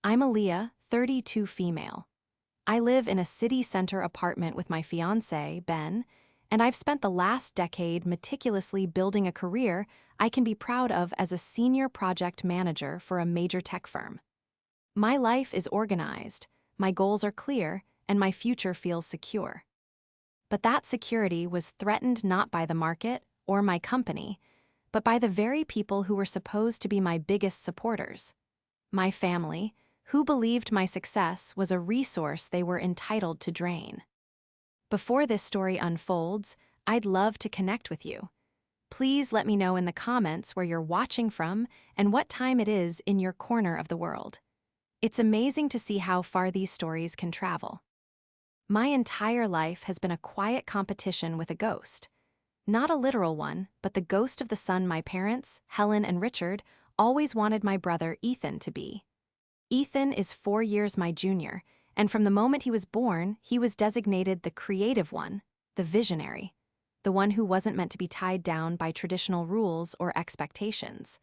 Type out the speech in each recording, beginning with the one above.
I'm Aaliyah, 32 female. I live in a city center apartment with my fiancé, Ben, and I've spent the last decade meticulously building a career I can be proud of as a senior project manager for a major tech firm. My life is organized, my goals are clear, and my future feels secure. But that security was threatened not by the market or my company, but by the very people who were supposed to be my biggest supporters. My family, who believed my success was a resource they were entitled to drain. Before this story unfolds, I'd love to connect with you. Please let me know in the comments where you're watching from and what time it is in your corner of the world. It's amazing to see how far these stories can travel. My entire life has been a quiet competition with a ghost. Not a literal one, but the ghost of the son my parents, Helen and Richard, always wanted my brother Ethan to be. Ethan is 4 years my junior, and from the moment he was born, he was designated the creative one, the visionary, the one who wasn't meant to be tied down by traditional rules or expectations.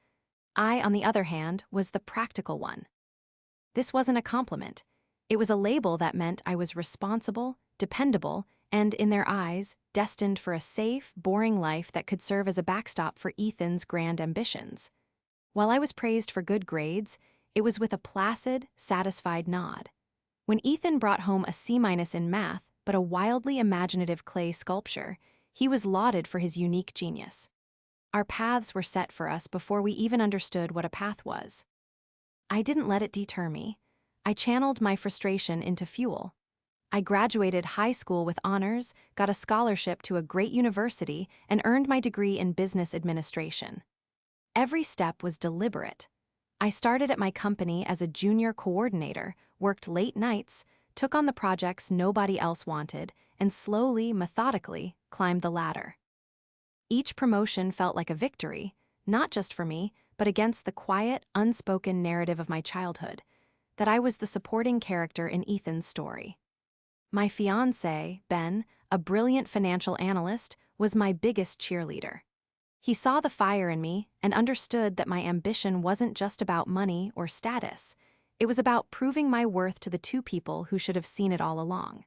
I, on the other hand, was the practical one. This wasn't a compliment. It was a label that meant I was responsible, dependable, and, in their eyes, destined for a safe, boring life that could serve as a backstop for Ethan's grand ambitions. While I was praised for good grades, it was with a placid, satisfied nod. When Ethan brought home a C- in math, but a wildly imaginative clay sculpture, he was lauded for his unique genius. Our paths were set for us before we even understood what a path was. I didn't let it deter me. I channeled my frustration into fuel. I graduated high school with honors, got a scholarship to a great university, and earned my degree in business administration. Every step was deliberate. I started at my company as a junior coordinator, worked late nights, took on the projects nobody else wanted, and slowly, methodically, climbed the ladder. Each promotion felt like a victory, not just for me, but against the quiet, unspoken narrative of my childhood, that I was the supporting character in Ethan's story. My fiancé, Ben, a brilliant financial analyst, was my biggest cheerleader. He saw the fire in me and understood that my ambition wasn't just about money or status. It was about proving my worth to the two people who should have seen it all along.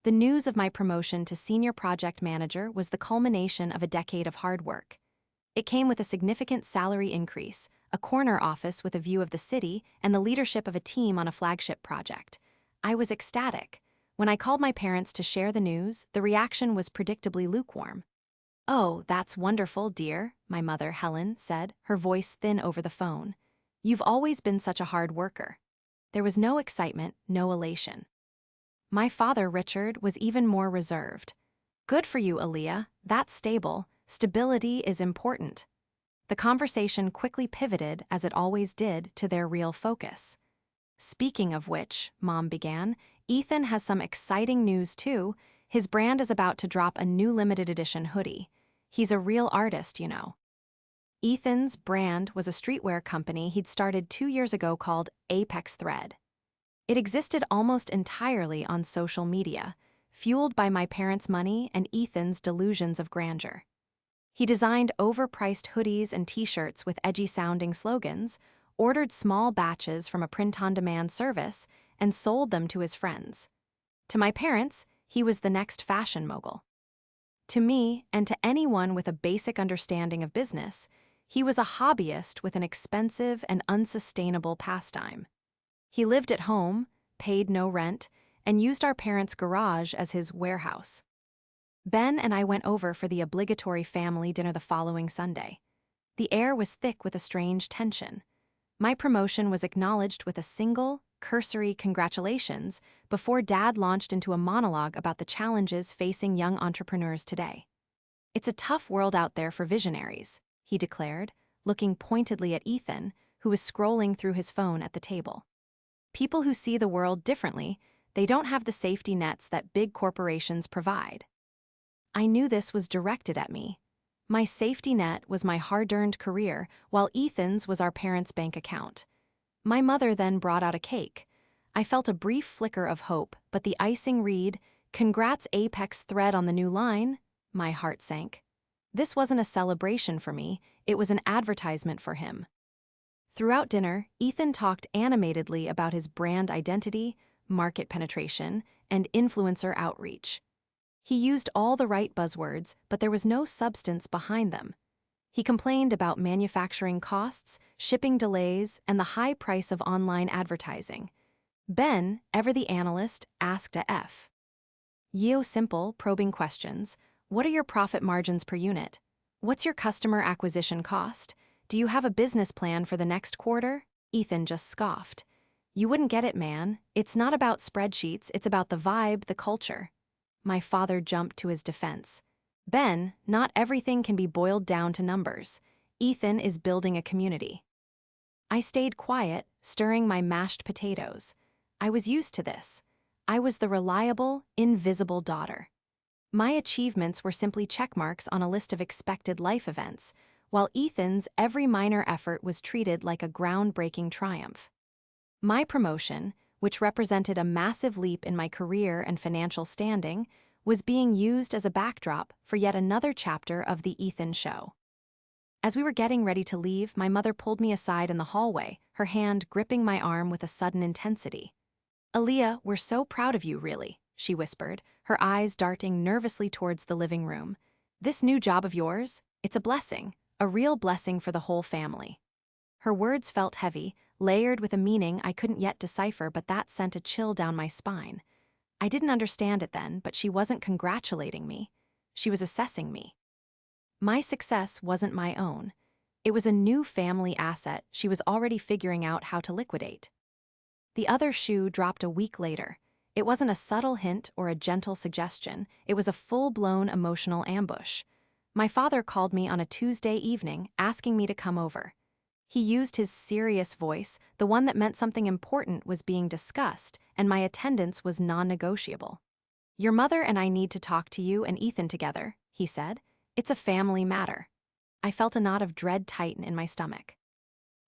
The news of my promotion to senior project manager was the culmination of a decade of hard work. It came with a significant salary increase, a corner office with a view of the city, and the leadership of a team on a flagship project. I was ecstatic. When I called my parents to share the news, the reaction was predictably lukewarm. "Oh, that's wonderful, dear," my mother, Helen, said, her voice thin over the phone. "You've always been such a hard worker." There was no excitement, no elation. My father, Richard, was even more reserved. "Good for you, Aaliyah. That's stable. Stability is important." The conversation quickly pivoted, as it always did, to their real focus. "Speaking of which," Mom began, "Ethan has some exciting news too. His brand is about to drop a new limited edition hoodie. He's a real artist, you know." Ethan's brand was a streetwear company he'd started 2 years ago called Apex Thread. It existed almost entirely on social media, fueled by my parents' money and Ethan's delusions of grandeur. He designed overpriced hoodies and t-shirts with edgy-sounding slogans, ordered small batches from a print-on-demand service, and sold them to his friends. To my parents, he was the next fashion mogul. To me, and to anyone with a basic understanding of business, he was a hobbyist with an expensive and unsustainable pastime. He lived at home, paid no rent, and used our parents' garage as his warehouse. Ben and I went over for the obligatory family dinner the following Sunday. The air was thick with a strange tension. My promotion was acknowledged with a single, cursory congratulations before Dad launched into a monologue about the challenges facing young entrepreneurs today. "It's a tough world out there for visionaries," he declared, looking pointedly at Ethan, who was scrolling through his phone at the table. "People who see the world differently, they don't have the safety nets that big corporations provide." I knew this was directed at me. My safety net was my hard-earned career, while Ethan's was our parents' bank account. My mother then brought out a cake. I felt a brief flicker of hope, but the icing read, "Congrats Apex Thread on the new line." My heart sank. This wasn't a celebration for me, it was an advertisement for him. Throughout dinner, Ethan talked animatedly about his brand identity, market penetration, and influencer outreach. He used all the right buzzwords, but there was no substance behind them. He complained about manufacturing costs, shipping delays, and the high price of online advertising. Ben, ever the analyst, asked a F. Yeo simple, probing questions. What are your profit margins per unit? What's your customer acquisition cost? Do you have a business plan for the next quarter? Ethan just scoffed. You wouldn't get it, man. It's not about spreadsheets, it's about the vibe, the culture. My father jumped to his defense. Ben, not everything can be boiled down to numbers. Ethan is building a community. I stayed quiet, stirring my mashed potatoes. I was used to this. I was the reliable, invisible daughter. My achievements were simply checkmarks on a list of expected life events, while Ethan's every minor effort was treated like a groundbreaking triumph. My promotion, which represented a massive leap in my career and financial standing, was being used as a backdrop for yet another chapter of the Ethan show. As we were getting ready to leave, my mother pulled me aside in the hallway, her hand gripping my arm with a sudden intensity. Aaliyah, we're so proud of you, really, she whispered, her eyes darting nervously towards the living room. This new job of yours, it's a blessing, a real blessing for the whole family. Her words felt heavy, layered with a meaning I couldn't yet decipher, but that sent a chill down my spine. I didn't understand it then, but she wasn't congratulating me. She was assessing me. My success wasn't my own. It was a new family asset she was already figuring out how to liquidate. The other shoe dropped a week later. It wasn't a subtle hint or a gentle suggestion. It was a full-blown emotional ambush. My father called me on a Tuesday evening, asking me to come over. He used his serious voice, the one that meant something important was being discussed, and my attendance was non-negotiable. Your mother and I need to talk to you and Ethan together, he said. It's a family matter. I felt a knot of dread tighten in my stomach.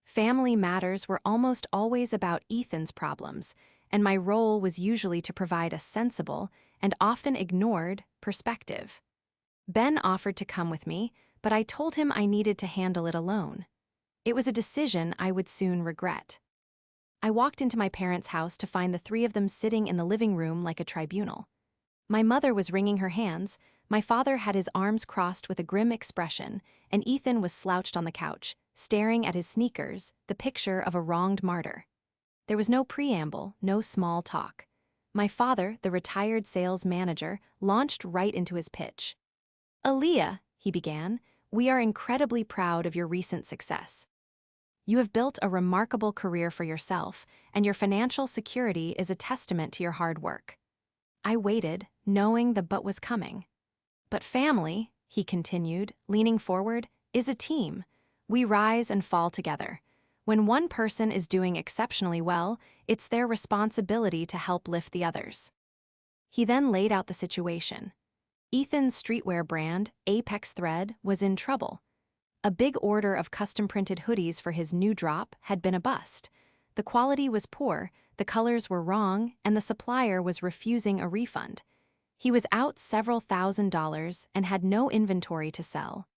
Family matters were almost always about Ethan's problems, and my role was usually to provide a sensible, and often ignored, perspective. Ben offered to come with me, but I told him I needed to handle it alone. It was a decision I would soon regret. I walked into my parents' house to find the three of them sitting in the living room like a tribunal. My mother was wringing her hands, my father had his arms crossed with a grim expression, and Ethan was slouched on the couch, staring at his sneakers, the picture of a wronged martyr. There was no preamble, no small talk. My father, the retired sales manager, launched right into his pitch. Aaliyah, he began, we are incredibly proud of your recent success. You have built a remarkable career for yourself, and your financial security is a testament to your hard work. I waited, knowing the but was coming. But family, he continued, leaning forward, is a team. We rise and fall together. When one person is doing exceptionally well, it's their responsibility to help lift the others. He then laid out the situation. Ethan's streetwear brand, Apex Thread, was in trouble. A big order of custom-printed hoodies for his new drop had been a bust. The quality was poor, the colors were wrong, and the supplier was refusing a refund. He was out several $1,000s and had no inventory to sell.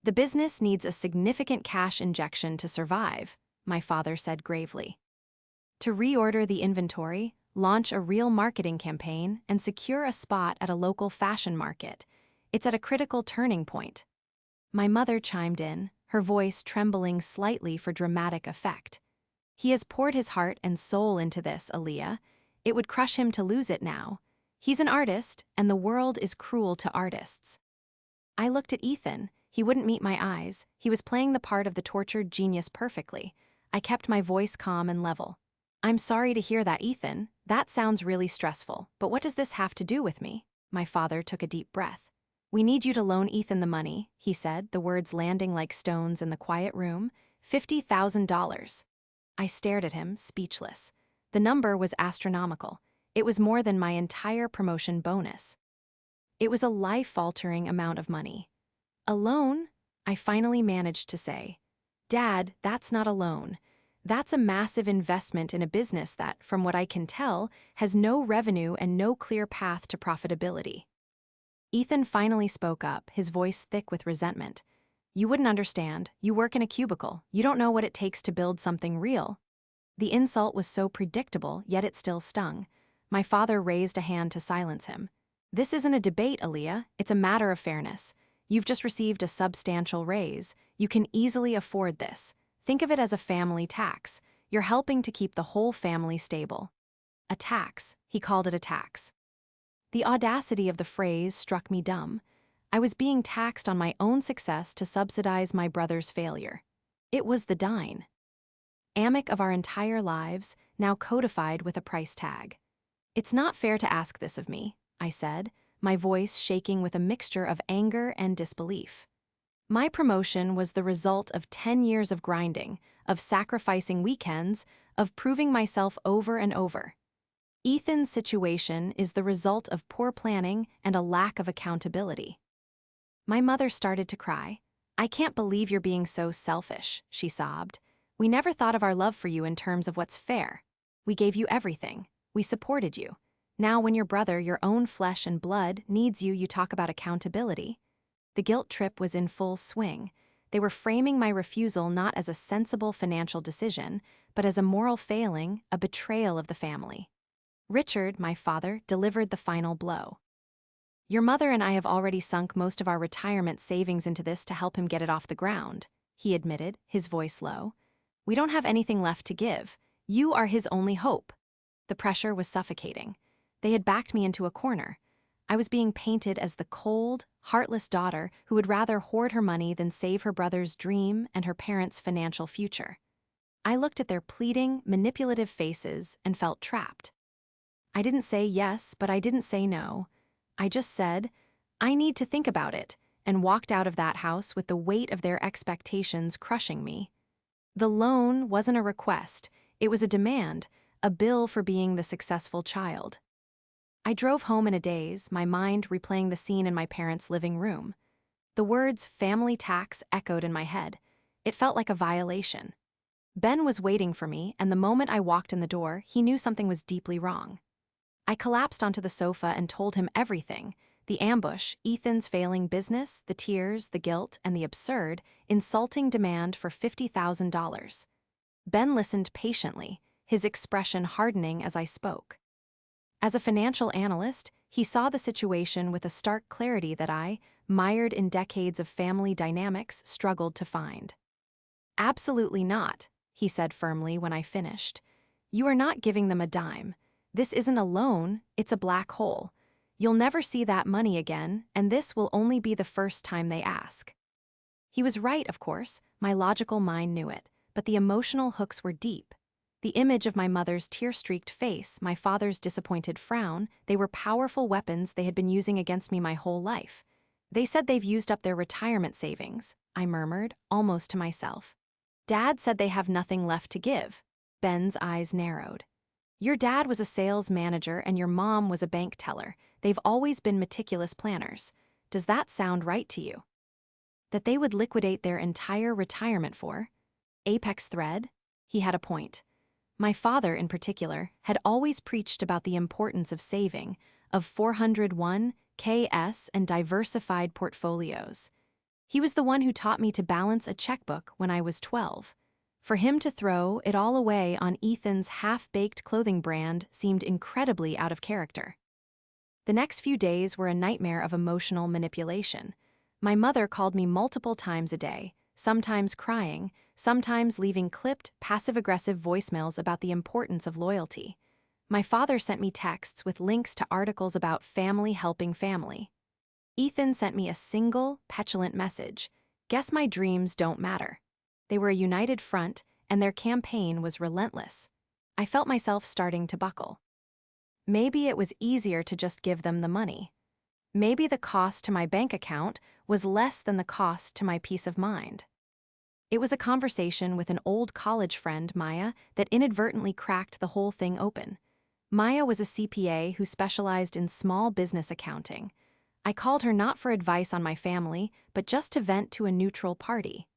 The business needs a significant cash injection to survive, my father said gravely. To reorder the inventory, launch a real marketing campaign, and secure a spot at a local fashion market. It's at a critical turning point. My mother chimed in, her voice trembling slightly for dramatic effect. He has poured his heart and soul into this, Aaliyah. It would crush him to lose it now. He's an artist, and the world is cruel to artists. I looked at Ethan. He wouldn't meet my eyes. He was playing the part of the tortured genius perfectly. I kept my voice calm and level. I'm sorry to hear that, Ethan. That sounds really stressful, but what does this have to do with me? My father took a deep breath. We need you to loan Ethan the money, he said, the words landing like stones in the quiet room. $50,000. I stared at him, speechless. The number was astronomical. It was more than my entire promotion bonus. It was a life-altering amount of money. A loan? I finally managed to say. Dad, that's not a loan. That's a massive investment in a business that, from what I can tell, has no revenue and no clear path to profitability. Ethan finally spoke up, his voice thick with resentment. You wouldn't understand. You work in a cubicle. You don't know what it takes to build something real. The insult was so predictable, yet it still stung. My father raised a hand to silence him. This isn't a debate, Aaliyah. It's a matter of fairness. You've just received a substantial raise. You can easily afford this. Think of it as a family tax. You're helping to keep the whole family stable. A tax. He called it a tax. The audacity of the phrase struck me dumb. I was being taxed on my own success to subsidize my brother's failure. It was the dine. Amic of our entire lives, now codified with a price tag. It's not fair to ask this of me, I said, my voice shaking with a mixture of anger and disbelief. My promotion was the result of 10 years of grinding, of sacrificing weekends, of proving myself over and over. Ethan's situation is the result of poor planning and a lack of accountability. My mother started to cry. I can't believe you're being so selfish, she sobbed. We never thought of our love for you in terms of what's fair. We gave you everything. We supported you. Now when your brother, your own flesh and blood, needs you, you talk about accountability. The guilt trip was in full swing. They were framing my refusal not as a sensible financial decision, but as a moral failing, a betrayal of the family. Richard, my father, delivered the final blow. Your mother and I have already sunk most of our retirement savings into this to help him get it off the ground, he admitted, his voice low. We don't have anything left to give. You are his only hope. The pressure was suffocating. They had backed me into a corner. I was being painted as the cold, heartless daughter who would rather hoard her money than save her brother's dream and her parents' financial future. I looked at their pleading, manipulative faces and felt trapped. I didn't say yes, but I didn't say no. I just said, I need to think about it, and walked out of that house with the weight of their expectations crushing me. The loan wasn't a request, it was a demand, a bill for being the successful child. I drove home in a daze, my mind replaying the scene in my parents' living room. The words family tax echoed in my head. It felt like a violation. Ben was waiting for me, and the moment I walked in the door, he knew something was deeply wrong. I collapsed onto the sofa and told him everything: the ambush, Ethan's failing business, the tears, the guilt, and the absurd, insulting demand for $50,000. Ben listened patiently, his expression hardening as I spoke. As a financial analyst, he saw the situation with a stark clarity that I, mired in decades of family dynamics, struggled to find. Absolutely not, he said firmly when I finished. You are not giving them a dime. This isn't a loan, it's a black hole. You'll never see that money again, and this will only be the first time they ask. He was right, of course, my logical mind knew it, but the emotional hooks were deep. The image of my mother's tear-streaked face, my father's disappointed frown, they were powerful weapons they had been using against me my whole life. They said they've used up their retirement savings, I murmured, almost to myself. Dad said they have nothing left to give. Ben's eyes narrowed. Your dad was a sales manager and your mom was a bank teller. They've always been meticulous planners. Does that sound right to you? That they would liquidate their entire retirement for? Apex thread? He had a point. My father, in particular, had always preached about the importance of saving, of 401(k)s and diversified portfolios. He was the one who taught me to balance a checkbook when I was 12. For him to throw it all away on Ethan's half-baked clothing brand seemed incredibly out of character. The next few days were a nightmare of emotional manipulation. My mother called me multiple times a day, sometimes crying, sometimes leaving clipped, passive-aggressive voicemails about the importance of loyalty. My father sent me texts with links to articles about family helping family. Ethan sent me a single, petulant message: guess my dreams don't matter. They were a united front, and their campaign was relentless. I felt myself starting to buckle. Maybe it was easier to just give them the money. Maybe the cost to my bank account was less than the cost to my peace of mind. It was a conversation with an old college friend, Maya, that inadvertently cracked the whole thing open. Maya was a CPA who specialized in small business accounting. I called her not for advice on my family, but just to vent to a neutral party.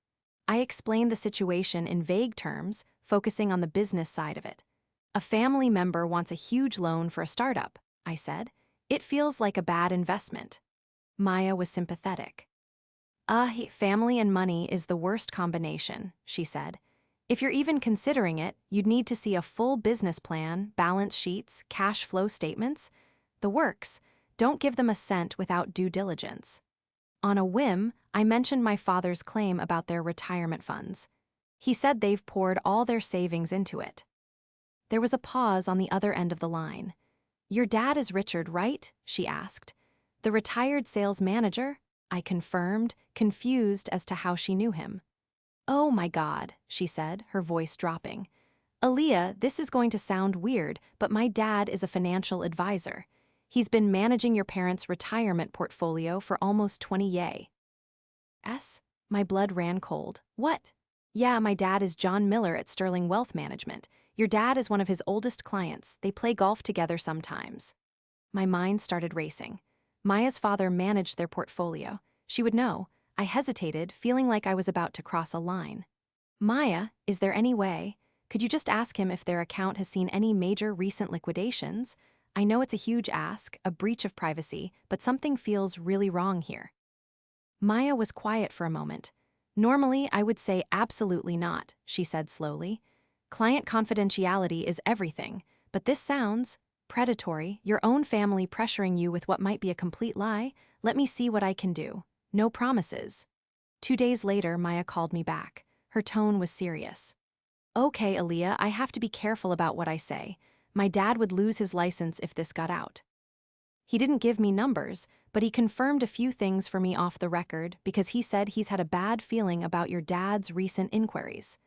I explained the situation in vague terms, focusing on the business side of it. A family member wants a huge loan for a startup, I said. It feels like a bad investment. Maya was sympathetic. Family and money is the worst combination, she said. If you're even considering it, you'd need to see a full business plan, balance sheets, cash flow statements. The works. Don't give them a cent without due diligence. On a whim, I mentioned my father's claim about their retirement funds. He said they've poured all their savings into it. There was a pause on the other end of the line. "Your dad is Richard, right?" she asked. "The retired sales manager?" I confirmed, confused as to how she knew him. "Oh my God," she said, her voice dropping. "Aaliyah, this is going to sound weird, but my dad is a financial advisor. He's been managing your parents' retirement portfolio for almost 20 years. My blood ran cold. What? Yeah, my dad is John Miller at Sterling Wealth Management. Your dad is one of his oldest clients. They play golf together sometimes. My mind started racing. Maya's father managed their portfolio. She would know. I hesitated, feeling like I was about to cross a line. Maya, is there any way? Could you just ask him if their account has seen any major recent liquidations? I know it's a huge ask, a breach of privacy, but something feels really wrong here. Maya was quiet for a moment. Normally, I would say absolutely not, she said slowly. Client confidentiality is everything, but this sounds predatory, your own family pressuring you with what might be a complete lie. Let me see what I can do. No promises. 2 days later, Maya called me back. Her tone was serious. Okay, Aaliyah, I have to be careful about what I say. My dad would lose his license if this got out. He didn't give me numbers, but he confirmed a few things for me off the record because he said he's had a bad feeling about your dad's recent inquiries.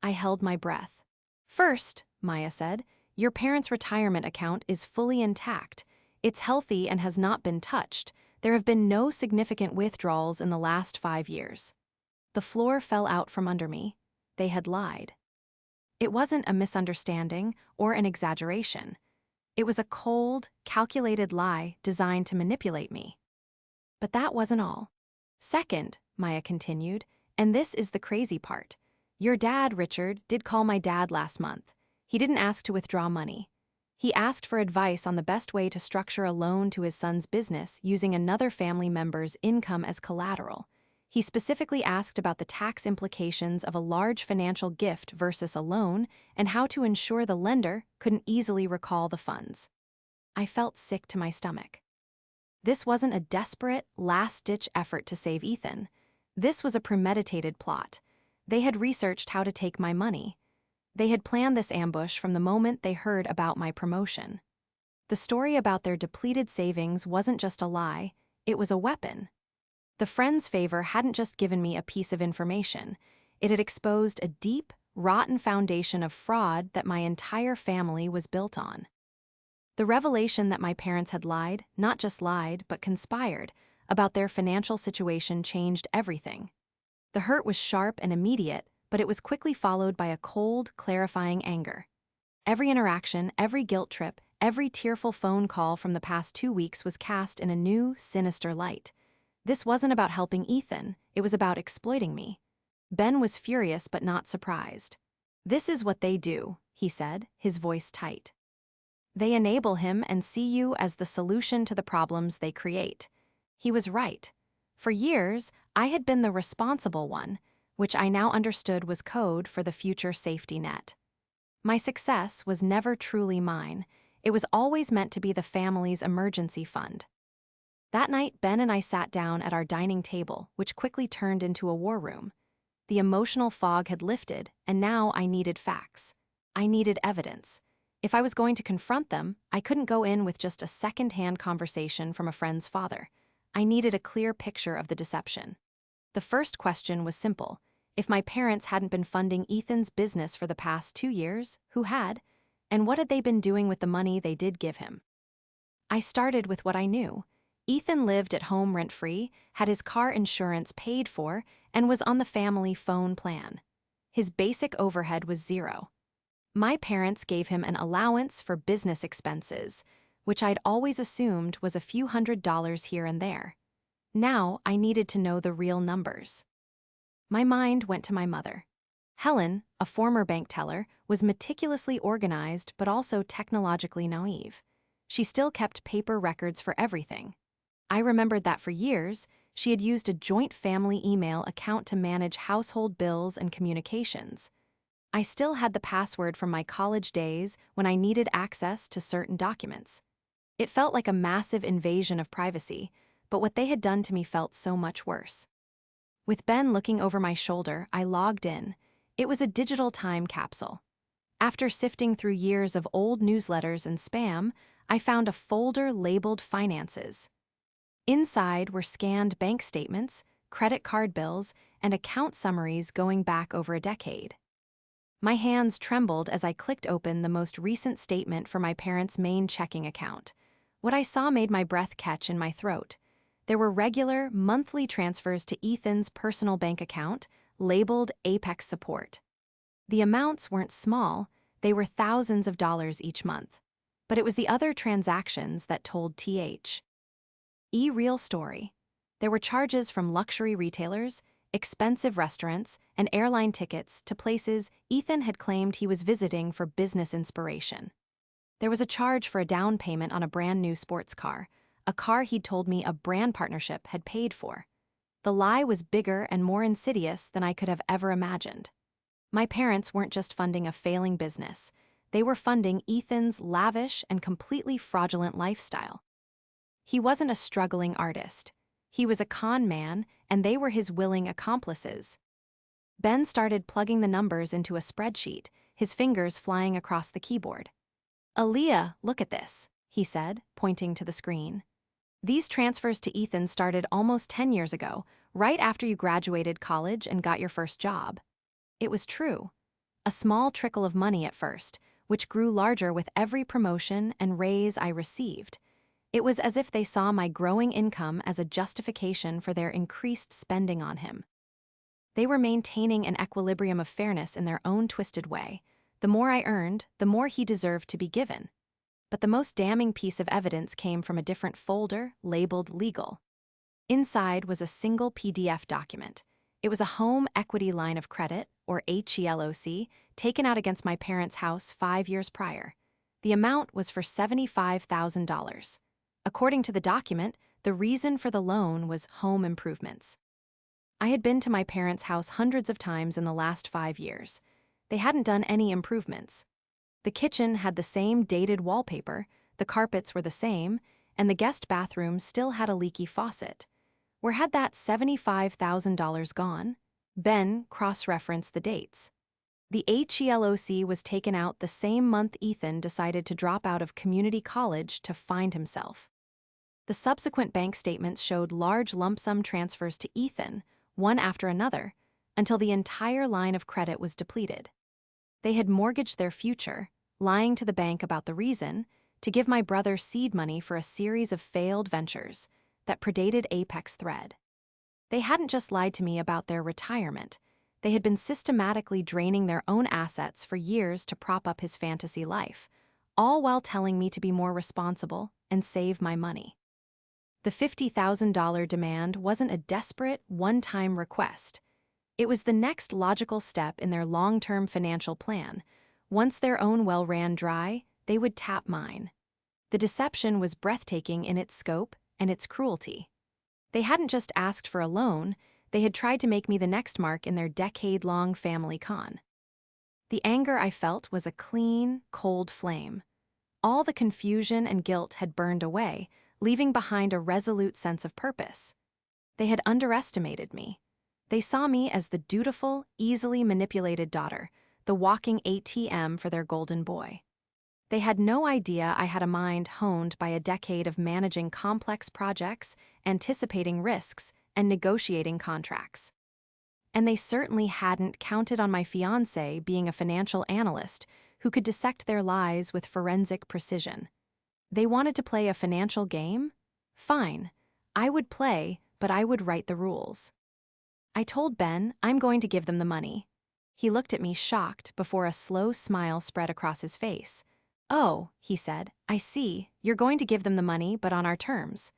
I held my breath. First, Maya said, your parents' retirement account is fully intact. It's healthy and has not been touched. There have been no significant withdrawals in the last 5 years. The floor fell out from under me. They had lied. It wasn't a misunderstanding or an exaggeration. It was a cold, calculated lie designed to manipulate me. But that wasn't all. Second, Maya continued, and this is the crazy part. Your dad, Richard, did call my dad last month. He didn't ask to withdraw money. He asked for advice on the best way to structure a loan to his son's business using another family member's income as collateral. He specifically asked about the tax implications of a large financial gift versus a loan and how to ensure the lender couldn't easily recall the funds. I felt sick to my stomach. This wasn't a desperate, last-ditch effort to save Ethan. This was a premeditated plot. They had researched how to take my money. They had planned this ambush from the moment they heard about my promotion. The story about their depleted savings wasn't just a lie, it was a weapon. The friend's favor hadn't just given me a piece of information. It had exposed a deep, rotten foundation of fraud that my entire family was built on. The revelation that my parents had lied, not just lied, but conspired, about their financial situation changed everything. The hurt was sharp and immediate, but it was quickly followed by a cold, clarifying anger. Every interaction, every guilt trip, every tearful phone call from the past 2 weeks was cast in a new, sinister light. This wasn't about helping Ethan, it was about exploiting me. Ben was furious but not surprised. This is what they do, he said, his voice tight. They enable him and see you as the solution to the problems they create. He was right. For years, I had been the responsible one, which I now understood was code for the future safety net. My success was never truly mine. It was always meant to be the family's emergency fund. That night, Ben and I sat down at our dining table, which quickly turned into a war room. The emotional fog had lifted, and now I needed facts. I needed evidence. If I was going to confront them, I couldn't go in with just a second-hand conversation from a friend's father. I needed a clear picture of the deception. The first question was simple. If my parents hadn't been funding Ethan's business for the past 2 years, who had? And what had they been doing with the money they did give him? I started with what I knew. Ethan lived at home rent-free, had his car insurance paid for, and was on the family phone plan. His basic overhead was zero. My parents gave him an allowance for business expenses, which I'd always assumed was a few $100s here and there. Now I needed to know the real numbers. My mind went to my mother. Helen, a former bank teller, was meticulously organized but also technologically naive. She still kept paper records for everything. I remembered that for years, she had used a joint family email account to manage household bills and communications. I still had the password from my college days when I needed access to certain documents. It felt like a massive invasion of privacy, but what they had done to me felt so much worse. With Ben looking over my shoulder, I logged in. It was a digital time capsule. After sifting through years of old newsletters and spam, I found a folder labeled Finances. Inside were scanned bank statements, credit card bills, and account summaries going back over a decade. My hands trembled as I clicked open the most recent statement for my parents' main checking account. What I saw made my breath catch in my throat. There were regular, monthly transfers to Ethan's personal bank account, labeled Apex Support. The amounts weren't small, they were thousands of dollars each month. But it was the other transactions that told real story. There were charges from luxury retailers, expensive restaurants, and airline tickets to places Ethan had claimed he was visiting for business inspiration. There was a charge for a down payment on a brand new sports car, a car he'd told me a brand partnership had paid for. The lie was bigger and more insidious than I could have ever imagined. My parents weren't just funding a failing business, they were funding Ethan's lavish and completely fraudulent lifestyle. He wasn't a struggling artist. He was a con man, and they were his willing accomplices. Ben started plugging the numbers into a spreadsheet, his fingers flying across the keyboard. "Aaliyah, look at this," he said, pointing to the screen. "These transfers to Ethan started almost 10 years ago, right after you graduated college and got your first job." It was true. A small trickle of money at first, which grew larger with every promotion and raise I received. It was as if they saw my growing income as a justification for their increased spending on him. They were maintaining an equilibrium of fairness in their own twisted way. The more I earned, the more he deserved to be given. But the most damning piece of evidence came from a different folder, labeled Legal. Inside was a single PDF document. It was a home equity line of credit, or HELOC, taken out against my parents' house 5 years prior. The amount was for $75,000. According to the document, the reason for the loan was home improvements. I had been to my parents' house hundreds of times in the last 5 years. They hadn't done any improvements. The kitchen had the same dated wallpaper, the carpets were the same, and the guest bathroom still had a leaky faucet. Where had that $75,000 gone? Ben cross-referenced the dates. The HELOC was taken out the same month Ethan decided to drop out of community college to find himself. The subsequent bank statements showed large lump sum transfers to Ethan, one after another, until the entire line of credit was depleted. They had mortgaged their future, lying to the bank about the reason, to give my brother seed money for a series of failed ventures that predated Apex Thread. They hadn't just lied to me about their retirement. They had been systematically draining their own assets for years to prop up his fantasy life, all while telling me to be more responsible and save my money. The $50,000 demand wasn't a desperate, one-time request. It was the next logical step in their long-term financial plan. Once their own well ran dry, they would tap mine. The deception was breathtaking in its scope and its cruelty. They hadn't just asked for a loan, they had tried to make me the next mark in their decade-long family con. The anger I felt was a clean, cold flame. All the confusion and guilt had burned away, leaving behind a resolute sense of purpose. They had underestimated me. They saw me as the dutiful, easily manipulated daughter, the walking ATM for their golden boy. They had no idea I had a mind honed by a decade of managing complex projects, anticipating risks, and negotiating contracts. And they certainly hadn't counted on my fiancé being a financial analyst who could dissect their lies with forensic precision. They wanted to play a financial game? Fine. I would play, but I would write the rules. I told Ben I'm going to give them the money. He looked at me shocked before a slow smile spread across his face. "Oh," he said, "I see. You're going to give them the money, but on our terms."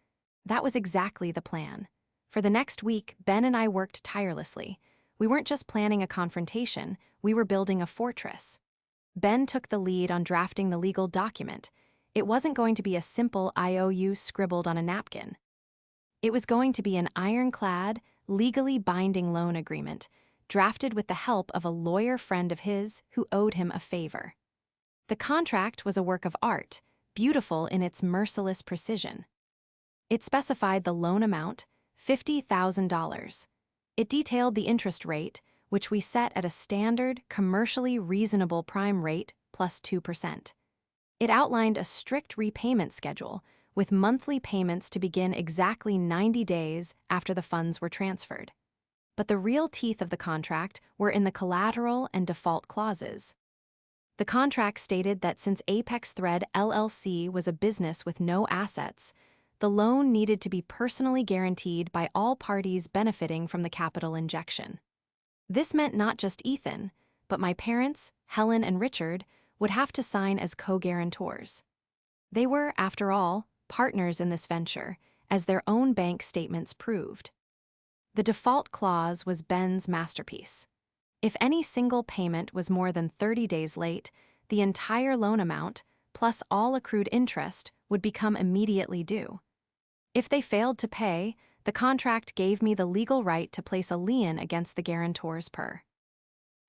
That was exactly the plan. For the next week, Ben and I worked tirelessly. We weren't just planning a confrontation, we were building a fortress. Ben took the lead on drafting the legal document. It wasn't going to be a simple IOU scribbled on a napkin. It was going to be an ironclad, legally binding loan agreement, drafted with the help of a lawyer friend of his who owed him a favor. The contract was a work of art, beautiful in its merciless precision. It specified the loan amount, $50,000. It detailed the interest rate, which we set at a standard, commercially reasonable prime rate plus 2%. It outlined a strict repayment schedule, with monthly payments to begin exactly 90 days after the funds were transferred. But the real teeth of the contract were in the collateral and default clauses. The contract stated that since Apex Thread LLC was a business with no assets, the loan needed to be personally guaranteed by all parties benefiting from the capital injection. This meant not just Ethan, but my parents, Helen and Richard, would have to sign as co-guarantors. They were, after all, partners in this venture, as their own bank statements proved. The default clause was Ben's masterpiece. If any single payment was more than 30 days late, the entire loan amount, plus all accrued interest, would become immediately due. If they failed to pay, the contract gave me the legal right to place a lien against the guarantors per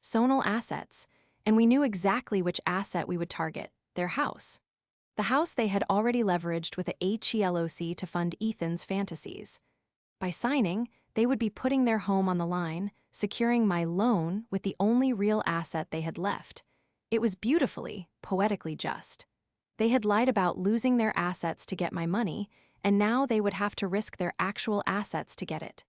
sonal assets, and we knew exactly which asset we would target, their house. The house they had already leveraged with a HELOC to fund Ethan's fantasies. By signing, they would be putting their home on the line, securing my loan with the only real asset they had left. It was beautifully, poetically just. They had lied about losing their assets to get my money, and now they would have to risk their actual assets to get it.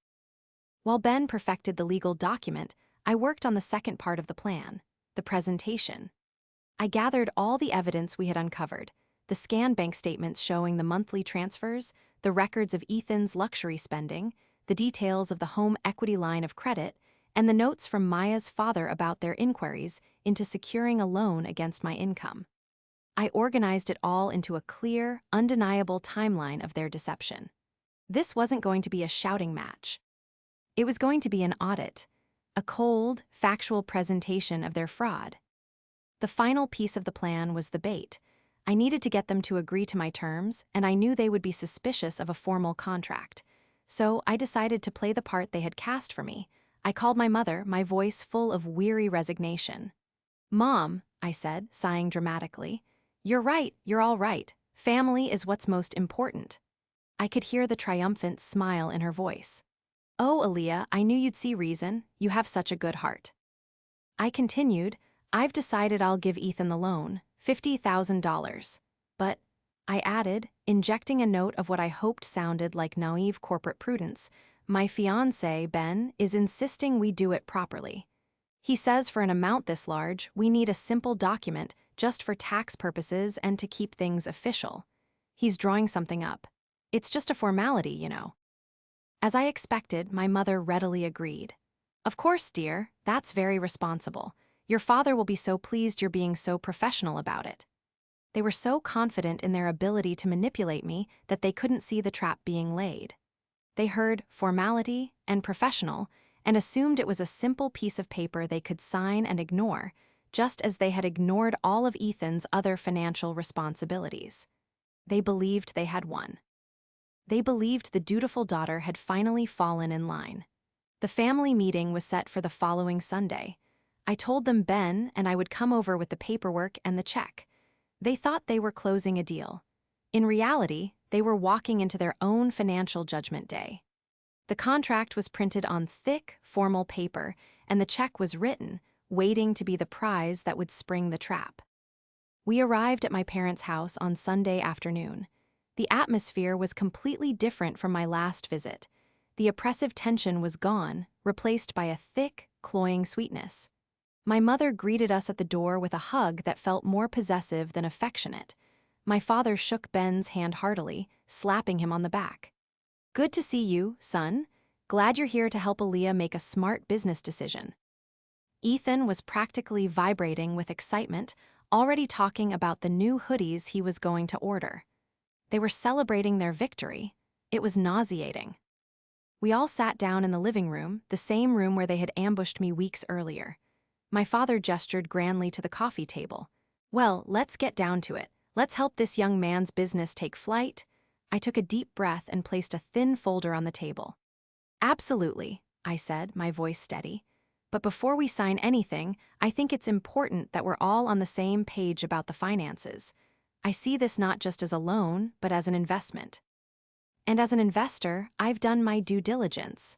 While Ben perfected the legal document, I worked on the second part of the plan, the presentation. I gathered all the evidence we had uncovered, the scanned bank statements showing the monthly transfers, the records of Ethan's luxury spending, the details of the home equity line of credit, and the notes from Maya's father about their inquiries into securing a loan against my income. I organized it all into a clear, undeniable timeline of their deception. This wasn't going to be a shouting match. It was going to be an audit, a cold, factual presentation of their fraud. The final piece of the plan was the bait. I needed to get them to agree to my terms, and I knew they would be suspicious of a formal contract. So I decided to play the part they had cast for me. I called my mother, my voice full of weary resignation. "Mom," I said, sighing dramatically, "you're right, you're all right. Family is what's most important." I could hear the triumphant smile in her voice. "Oh, Aaliyah, I knew you'd see reason. You have such a good heart." I continued, "I've decided I'll give Ethan the loan, $50,000. But," I added, injecting a note of what I hoped sounded like naive corporate prudence, "my fiancé, Ben, is insisting we do it properly. He says for an amount this large, we need a simple document just for tax purposes and to keep things official. He's drawing something up. It's just a formality, you know." As I expected, my mother readily agreed. "Of course, dear, that's very responsible. Your father will be so pleased you're being so professional about it." They were so confident in their ability to manipulate me that they couldn't see the trap being laid. They heard formality and professional and assumed it was a simple piece of paper they could sign and ignore, just as they had ignored all of Ethan's other financial responsibilities. They believed they had won. They believed the dutiful daughter had finally fallen in line. The family meeting was set for the following Sunday. I told them Ben and I would come over with the paperwork and the check. They thought they were closing a deal. In reality, they were walking into their own financial judgment day. The contract was printed on thick, formal paper, and the check was written, waiting to be the prize that would spring the trap. We arrived at my parents' house on Sunday afternoon. The atmosphere was completely different from my last visit. The oppressive tension was gone, replaced by a thick, cloying sweetness. My mother greeted us at the door with a hug that felt more possessive than affectionate. My father shook Ben's hand heartily, slapping him on the back. "Good to see you, son. Glad you're here to help Aaliyah make a smart business decision." Ethan was practically vibrating with excitement, already talking about the new hoodies he was going to order. They were celebrating their victory. It was nauseating. We all sat down in the living room, the same room where they had ambushed me weeks earlier. My father gestured grandly to the coffee table. "Well, let's get down to it. Let's help this young man's business take flight." I took a deep breath and placed a thin folder on the table. Absolutely, I said, my voice steady. But before we sign anything, I think it's important that we're all on the same page about the finances. I see this not just as a loan, but as an investment. And as an investor, I've done my due diligence.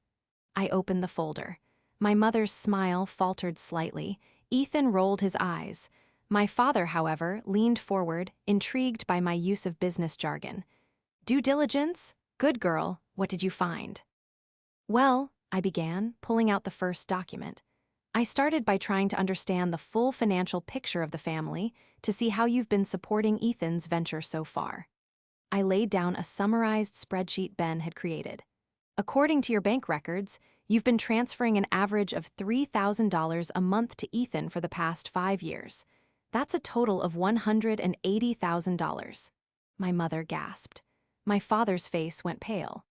I opened the folder. My mother's smile faltered slightly. Ethan rolled his eyes. My father, however, leaned forward, intrigued by my use of business jargon. Due diligence? Good girl, what did you find? Well, I began, pulling out the first document. I started by trying to understand the full financial picture of the family to see how you've been supporting Ethan's venture so far. I laid down a summarized spreadsheet Ben had created. According to your bank records, you've been transferring an average of $3,000 a month to Ethan for the past 5 years. That's a total of $180,000. My mother gasped. My father's face went pale.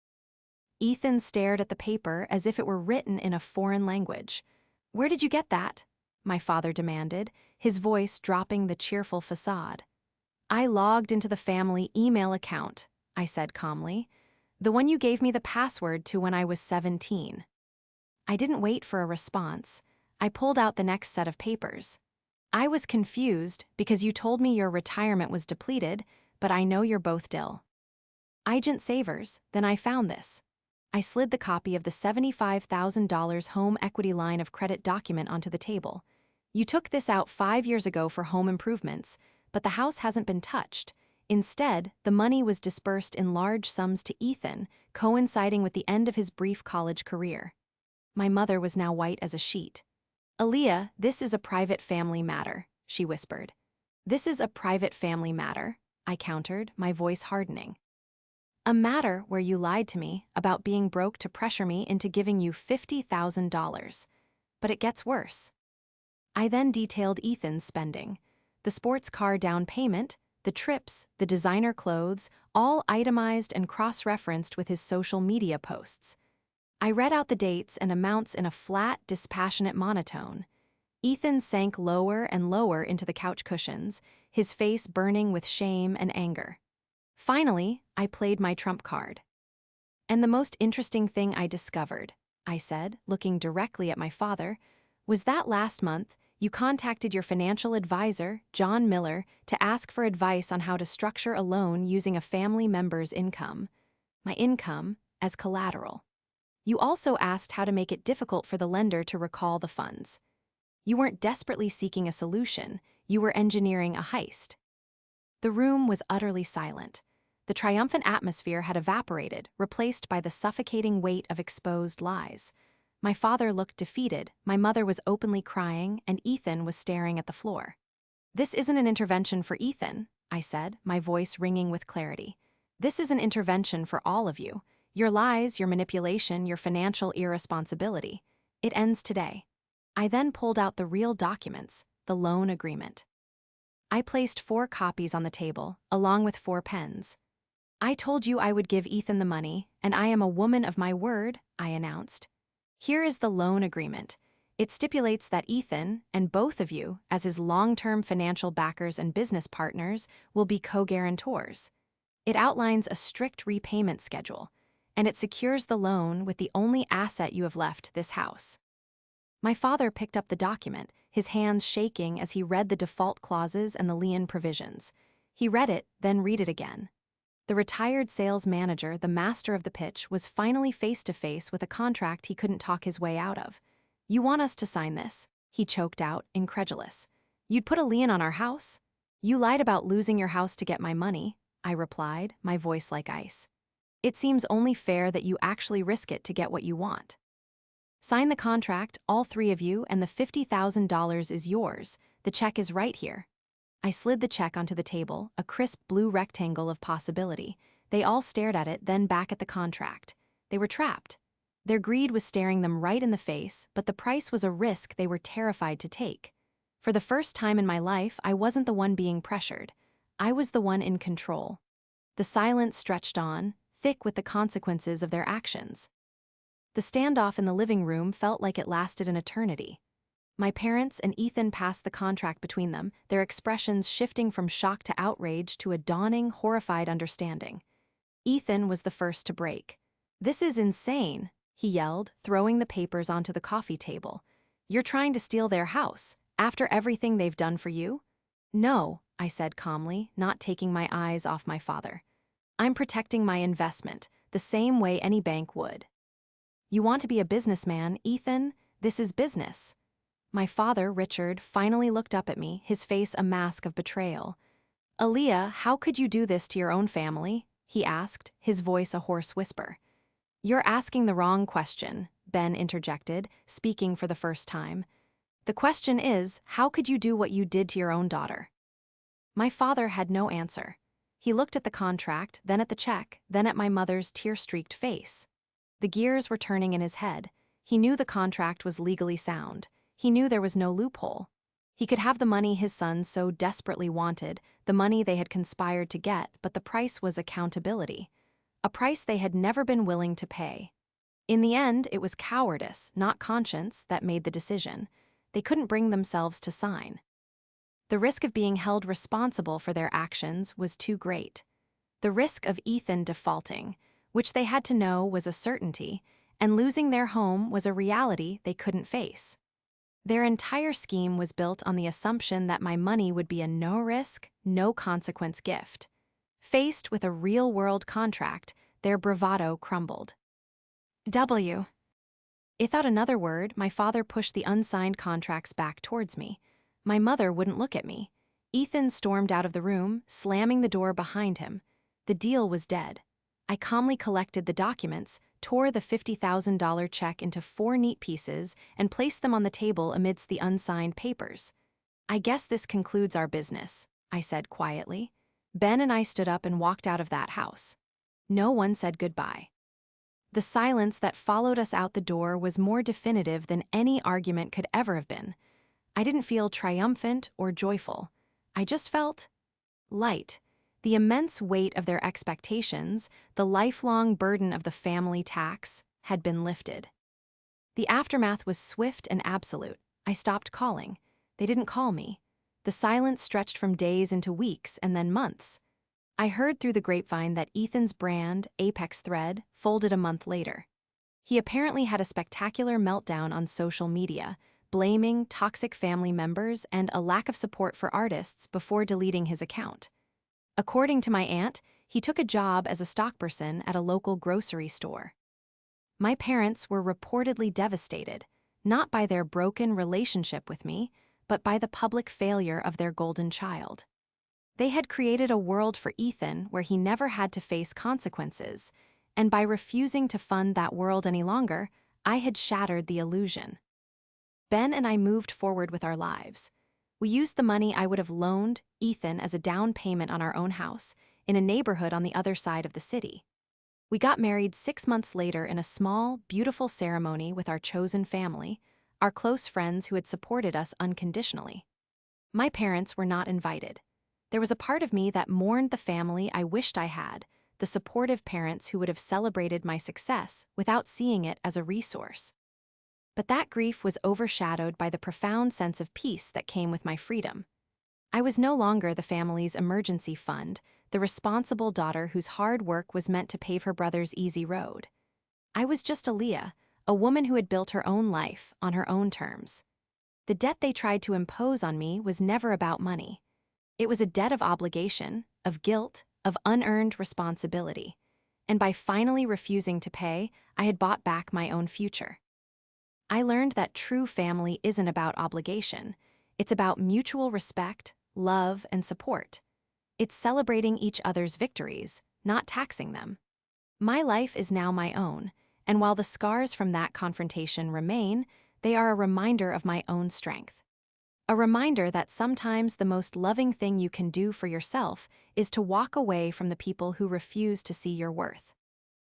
Ethan stared at the paper as if it were written in a foreign language. Where did you get that? My father demanded, his voice dropping the cheerful facade. I logged into the family email account, I said calmly. The one you gave me the password to when I was 17. I didn't wait for a response. I pulled out the next set of papers. I was confused because you told me your retirement was depleted, but I know you're both ill. Igent Savers, then I found this. I slid the copy of the $75,000 home equity line of credit document onto the table. You took this out 5 years ago for home improvements, but the house hasn't been touched. Instead, the money was dispersed in large sums to Ethan, coinciding with the end of his brief college career. My mother was now white as a sheet. Aaliyah, this is a private family matter, she whispered. This is a private family matter, I countered, my voice hardening. A matter where you lied to me about being broke to pressure me into giving you $50,000. But it gets worse. I then detailed Ethan's spending. The sports car down payment, the trips, the designer clothes, all itemized and cross-referenced with his social media posts. I read out the dates and amounts in a flat, dispassionate monotone. Ethan sank lower and lower into the couch cushions, his face burning with shame and anger. Finally, I played my trump card. And the most interesting thing I discovered, I said, looking directly at my father, was that last month you contacted your financial advisor, John Miller, to ask for advice on how to structure a loan using a family member's income. My income as collateral. You also asked how to make it difficult for the lender to recall the funds. You weren't desperately seeking a solution, you were engineering a heist. The room was utterly silent. The triumphant atmosphere had evaporated, replaced by the suffocating weight of exposed lies. My father looked defeated, my mother was openly crying, and Ethan was staring at the floor. This isn't an intervention for Ethan, I said, my voice ringing with clarity. This is an intervention for all of you. Your lies, your manipulation, your financial irresponsibility. It ends today. I then pulled out the real documents, the loan agreement. I placed 4 copies on the table, along with 4 pens. I told you I would give Ethan the money, and I am a woman of my word, I announced. Here is the loan agreement. It stipulates that Ethan, and both of you, as his long-term financial backers and business partners, will be co-guarantors. It outlines a strict repayment schedule, and it secures the loan with the only asset you have left, this house. My father picked up the document, his hands shaking as he read the default clauses and the lien provisions. He read it, then read it again. The retired sales manager, the master of the pitch, was finally face-to-face with a contract he couldn't talk his way out of. You want us to sign this? He choked out, incredulous. You'd put a lien on our house? You lied about losing your house to get my money, I replied, my voice like ice. It seems only fair that you actually risk it to get what you want. Sign the contract, all 3 of you, and the $50,000 is yours. The check is right here. I slid the check onto the table, a crisp blue rectangle of possibility. They all stared at it, then back at the contract. They were trapped. Their greed was staring them right in the face, but the price was a risk they were terrified to take. For the first time in my life, I wasn't the one being pressured. I was the one in control. The silence stretched on, thick with the consequences of their actions. The standoff in the living room felt like it lasted an eternity. My parents and Ethan passed the contract between them, their expressions shifting from shock to outrage to a dawning, horrified understanding. Ethan was the first to break. "This is insane," he yelled, throwing the papers onto the coffee table. "You're trying to steal their house, after everything they've done for you?" "No," I said calmly, not taking my eyes off my father. "I'm protecting my investment, the same way any bank would." "You want to be a businessman, Ethan? This is business." My father, Richard, finally looked up at me, his face a mask of betrayal. "Aaliyah, how could you do this to your own family?" he asked, his voice a hoarse whisper. "You're asking the wrong question," Ben interjected, speaking for the first time. "The question is, how could you do what you did to your own daughter?" My father had no answer. He looked at the contract, then at the check, then at my mother's tear-streaked face. The gears were turning in his head. He knew the contract was legally sound. He knew there was no loophole. He could have the money his sons so desperately wanted, the money they had conspired to get, but the price was accountability. A price they had never been willing to pay. In the end, it was cowardice, not conscience, that made the decision. They couldn't bring themselves to sign. The risk of being held responsible for their actions was too great. The risk of Ethan defaulting, which they had to know was a certainty, and losing their home was a reality they couldn't face. Their entire scheme was built on the assumption that my money would be a no-risk, no-consequence gift. Faced with a real-world contract, their bravado crumbled. Without another word, my father pushed the unsigned contracts back towards me. My mother wouldn't look at me. Ethan stormed out of the room, slamming the door behind him. The deal was dead. I calmly collected the documents, tore the $50,000 check into 4 neat pieces, and placed them on the table amidst the unsigned papers. "I guess this concludes our business," I said quietly. Ben and I stood up and walked out of that house. No one said goodbye. The silence that followed us out the door was more definitive than any argument could ever have been. I didn't feel triumphant or joyful. I just felt light. The immense weight of their expectations, the lifelong burden of the family tax, had been lifted. The aftermath was swift and absolute. I stopped calling. They didn't call me. The silence stretched from days into weeks and then months. I heard through the grapevine that Ethan's brand, Apex Thread, folded a month later. He apparently had a spectacular meltdown on social media, blaming toxic family members and a lack of support for artists before deleting his account. According to my aunt, he took a job as a stockperson at a local grocery store. My parents were reportedly devastated, not by their broken relationship with me, but by the public failure of their golden child. They had created a world for Ethan where he never had to face consequences, and by refusing to fund that world any longer, I had shattered the illusion. Ben and I moved forward with our lives. We used the money I would have loaned Ethan as a down payment on our own house, in a neighborhood on the other side of the city. We got married 6 months later in a small, beautiful ceremony with our chosen family, our close friends who had supported us unconditionally. My parents were not invited. There was a part of me that mourned the family I wished I had, the supportive parents who would have celebrated my success without seeing it as a resource. But that grief was overshadowed by the profound sense of peace that came with my freedom. I was no longer the family's emergency fund, the responsible daughter whose hard work was meant to pave her brother's easy road. I was just Aaliyah, a woman who had built her own life on her own terms. The debt they tried to impose on me was never about money. It was a debt of obligation, of guilt, of unearned responsibility. And by finally refusing to pay, I had bought back my own future. I learned that true family isn't about obligation. It's about mutual respect, love, and support. It's celebrating each other's victories, not taxing them. My life is now my own, and while the scars from that confrontation remain, they are a reminder of my own strength. A reminder that sometimes the most loving thing you can do for yourself is to walk away from the people who refuse to see your worth.